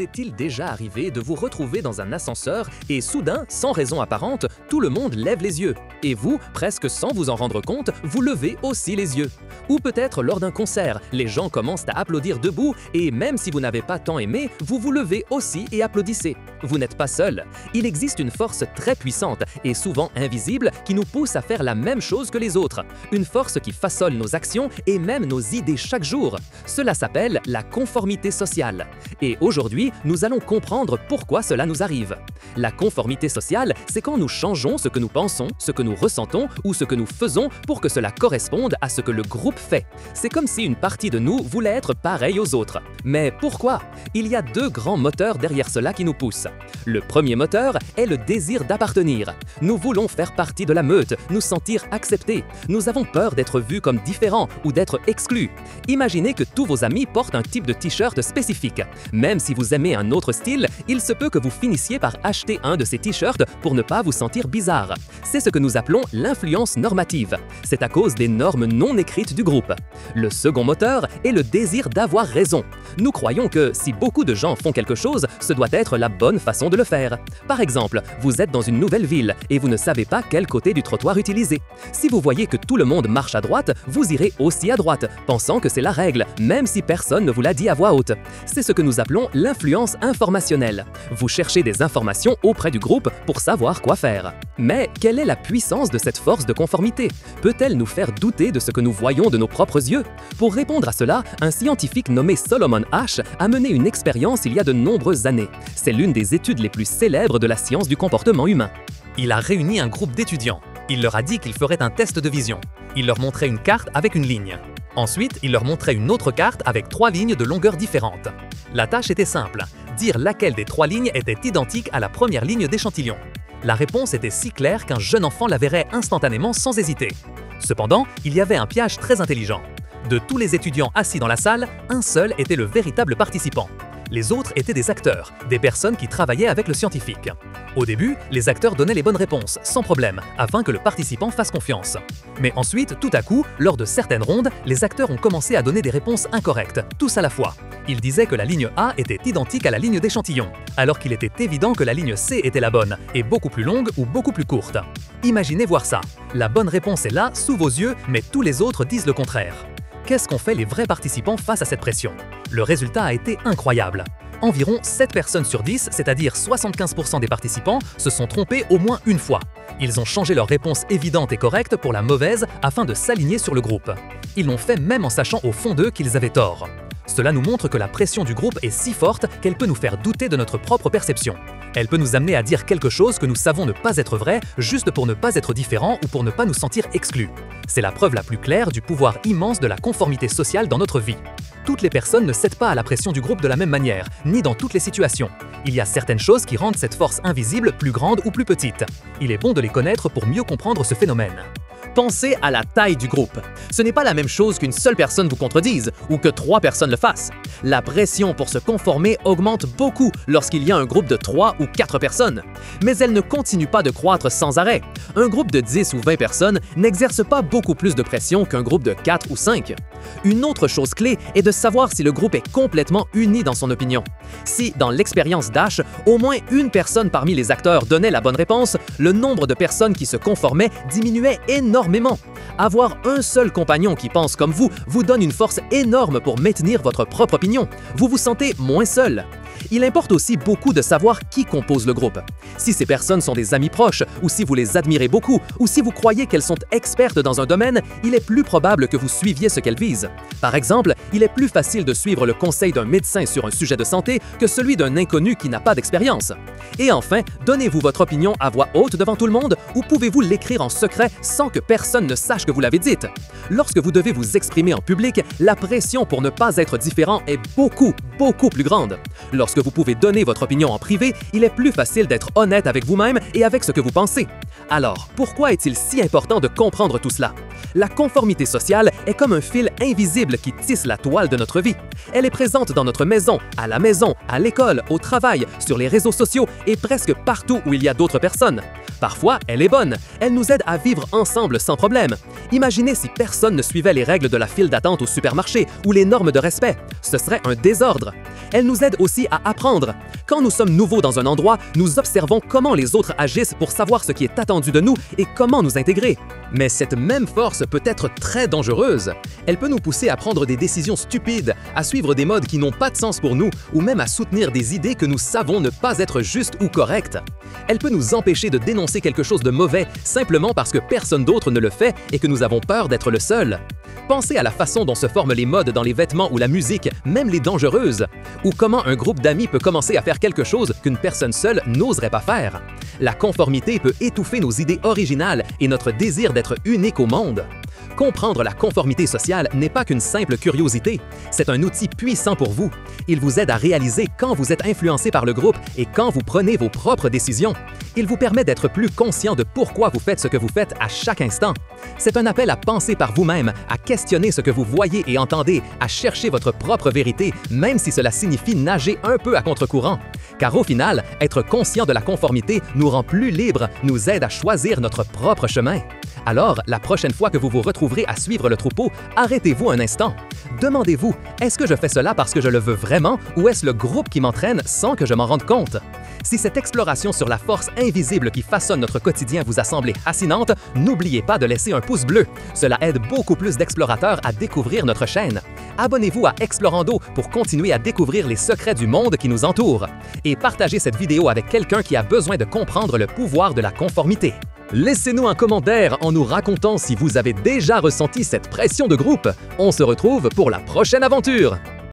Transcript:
Vous est-il déjà arrivé de vous retrouver dans un ascenseur et soudain, sans raison apparente, tout le monde lève les yeux et vous, presque sans vous en rendre compte, vous levez aussi les yeux? Ou peut-être lors d'un concert, les gens commencent à applaudir debout et même si vous n'avez pas tant aimé, vous vous levez aussi et applaudissez. Vous n'êtes pas seul. Il existe une force très puissante et souvent invisible qui nous pousse à faire la même chose que les autres. Une force qui façonne nos actions et même nos idées chaque jour. Cela s'appelle la conformité sociale. Et aujourd'hui, nous allons comprendre pourquoi cela nous arrive. La conformité sociale, c'est quand nous changeons ce que nous pensons, ce que nous ressentons ou ce que nous faisons pour que cela corresponde à ce que le groupe fait. C'est comme si une partie de nous voulait être pareille aux autres. Mais pourquoi? Il y a deux grands moteurs derrière cela qui nous poussent. Le premier moteur est le désir d'appartenir. Nous voulons faire partie de la meute, nous sentir acceptés. Nous avons peur d'être vus comme différents ou d'être exclus. Imaginez que tous vos amis portent un type de t-shirt spécifique. Même si vous aimez un autre style, il se peut que vous finissiez par acheter un de ces t-shirts pour ne pas vous sentir bizarre. C'est ce que nous appelons l'influence normative. C'est à cause des normes non écrites du groupe. Le second moteur est le désir d'avoir raison. Nous croyons que si beaucoup de gens font quelque chose, ce doit être la bonne façon de le faire. Par exemple, vous êtes dans une nouvelle ville et vous ne savez pas quel côté du trottoir utiliser. Si vous voyez que tout le monde marche à droite, vous irez aussi à droite, pensant que c'est la règle, même si personne ne vous l'a dit à voix haute. C'est ce que nous appelons l'influence informationnelle. Vous cherchez des informations auprès du groupe pour savoir quoi faire. Mais quelle est la puissance de cette force de conformité? Peut-elle nous faire douter de ce que nous voyons de nos propres yeux? Pour répondre à cela, un scientifique nommé Solomon Asch a mené une expérience il y a de nombreuses années. C'est l'une des études les plus célèbres de la science du comportement humain. Il a réuni un groupe d'étudiants. Il leur a dit qu'il ferait un test de vision. Il leur montrait une carte avec une ligne. Ensuite, il leur montrait une autre carte avec 3 lignes de longueur différente. La tâche était simple, dire laquelle des 3 lignes était identique à la première ligne d'échantillon. La réponse était si claire qu'un jeune enfant la verrait instantanément sans hésiter. Cependant, il y avait un piège très intelligent. De tous les étudiants assis dans la salle, un seul était le véritable participant. Les autres étaient des acteurs, des personnes qui travaillaient avec le scientifique. Au début, les acteurs donnaient les bonnes réponses, sans problème, afin que le participant fasse confiance. Mais ensuite, tout à coup, lors de certaines rondes, les acteurs ont commencé à donner des réponses incorrectes, tous à la fois. Ils disaient que la ligne A était identique à la ligne d'échantillon, alors qu'il était évident que la ligne C était la bonne, et beaucoup plus longue ou beaucoup plus courte. Imaginez voir ça. La bonne réponse est là, sous vos yeux, mais tous les autres disent le contraire. Qu'est-ce qu'ont fait les vrais participants face à cette pression? Le résultat a été incroyable. Environ 7 personnes sur 10, c'est-à-dire 75% des participants, se sont trompés au moins une fois. Ils ont changé leur réponse évidente et correcte pour la mauvaise afin de s'aligner sur le groupe. Ils l'ont fait même en sachant au fond d'eux qu'ils avaient tort. Cela nous montre que la pression du groupe est si forte qu'elle peut nous faire douter de notre propre perception. Elle peut nous amener à dire quelque chose que nous savons ne pas être vrai, juste pour ne pas être différent ou pour ne pas nous sentir exclus. C'est la preuve la plus claire du pouvoir immense de la conformité sociale dans notre vie. Toutes les personnes ne cèdent pas à la pression du groupe de la même manière, ni dans toutes les situations. Il y a certaines choses qui rendent cette force invisible plus grande ou plus petite. Il est bon de les connaître pour mieux comprendre ce phénomène. Pensez à la taille du groupe. Ce n'est pas la même chose qu'une seule personne vous contredise ou que 3 personnes le fassent. La pression pour se conformer augmente beaucoup lorsqu'il y a un groupe de 3 ou 4 personnes. Mais elle ne continue pas de croître sans arrêt. Un groupe de 10 ou 20 personnes n'exerce pas beaucoup plus de pression qu'un groupe de 4 ou 5. Une autre chose clé est de savoir si le groupe est complètement uni dans son opinion. Si, dans l'expérience d'Asch, au moins une personne parmi les acteurs donnait la bonne réponse, le nombre de personnes qui se conformaient diminuait énormément. Avoir un seul compagnon qui pense comme vous donne une force énorme pour maintenir votre propre opinion. Vous vous sentez moins seul. Il importe aussi beaucoup de savoir qui compose le groupe. Si ces personnes sont des amis proches, ou si vous les admirez beaucoup, ou si vous croyez qu'elles sont expertes dans un domaine, il est plus probable que vous suiviez ce qu'elles visent. Par exemple, il est plus facile de suivre le conseil d'un médecin sur un sujet de santé que celui d'un inconnu qui n'a pas d'expérience. Et enfin, donnez-vous votre opinion à voix haute devant tout le monde ou pouvez-vous l'écrire en secret sans que personne ne sache que vous l'avez dite? Lorsque vous devez vous exprimer en public, la pression pour ne pas être différent est beaucoup plus grande. Lorsque vous pouvez donner votre opinion en privé, il est plus facile d'être honnête avec vous-même et avec ce que vous pensez. Alors, pourquoi est-il si important de comprendre tout cela? La conformité sociale est comme un fil invisible qui tisse la toile de notre vie. Elle est présente dans notre maison, à l'école, au travail, sur les réseaux sociaux et presque partout où il y a d'autres personnes. Parfois, elle est bonne. Elle nous aide à vivre ensemble sans problème. Imaginez si personne ne suivait les règles de la file d'attente au supermarché ou les normes de respect. Ce serait un désordre. Elle nous aide aussi à apprendre. Quand nous sommes nouveaux dans un endroit, nous observons comment les autres agissent pour savoir ce qui est attendu de nous et comment nous intégrer. Mais cette même force peut être très dangereuse. Elle peut nous pousser à prendre des décisions stupides, à suivre des modes qui n'ont pas de sens pour nous ou même à soutenir des idées que nous savons ne pas être justes ou correctes. Elle peut nous empêcher de dénoncer quelque chose de mauvais simplement parce que personne d'autre ne le fait et que nous avons peur d'être le seul. Pensez à la façon dont se forment les modes dans les vêtements ou la musique, même les dangereuses, ou comment un groupe d'amis peut commencer à faire quelque chose qu'une personne seule n'oserait pas faire. La conformité peut étouffer nos idées originales et notre désir d'être unique au monde. Comprendre la conformité sociale n'est pas qu'une simple curiosité, c'est un outil puissant pour vous. Il vous aide à réaliser quand vous êtes influencé par le groupe et quand vous prenez vos propres décisions. Il vous permet d'être plus conscient de pourquoi vous faites ce que vous faites à chaque instant. C'est un appel à penser par vous-même, à questionner ce que vous voyez et entendez, à chercher votre propre vérité, même si cela signifie nager un peu à contre-courant. Car au final, être conscient de la conformité nous rend plus libres, nous aide à choisir notre propre chemin. Alors, la prochaine fois que vous vous retrouverez à suivre le troupeau, arrêtez-vous un instant. Demandez-vous, est-ce que je fais cela parce que je le veux vraiment ou est-ce le groupe qui m'entraîne sans que je m'en rende compte? Si cette exploration sur la force invisible qui façonne notre quotidien vous a semblé fascinante, n'oubliez pas de laisser un pouce bleu. Cela aide beaucoup plus d'explorateurs à découvrir notre chaîne. Abonnez-vous à Explorando pour continuer à découvrir les secrets du monde qui nous entoure. Et partagez cette vidéo avec quelqu'un qui a besoin de comprendre le pouvoir de la conformité. Laissez-nous un commentaire en nous racontant si vous avez déjà ressenti cette pression de groupe. On se retrouve pour la prochaine aventure!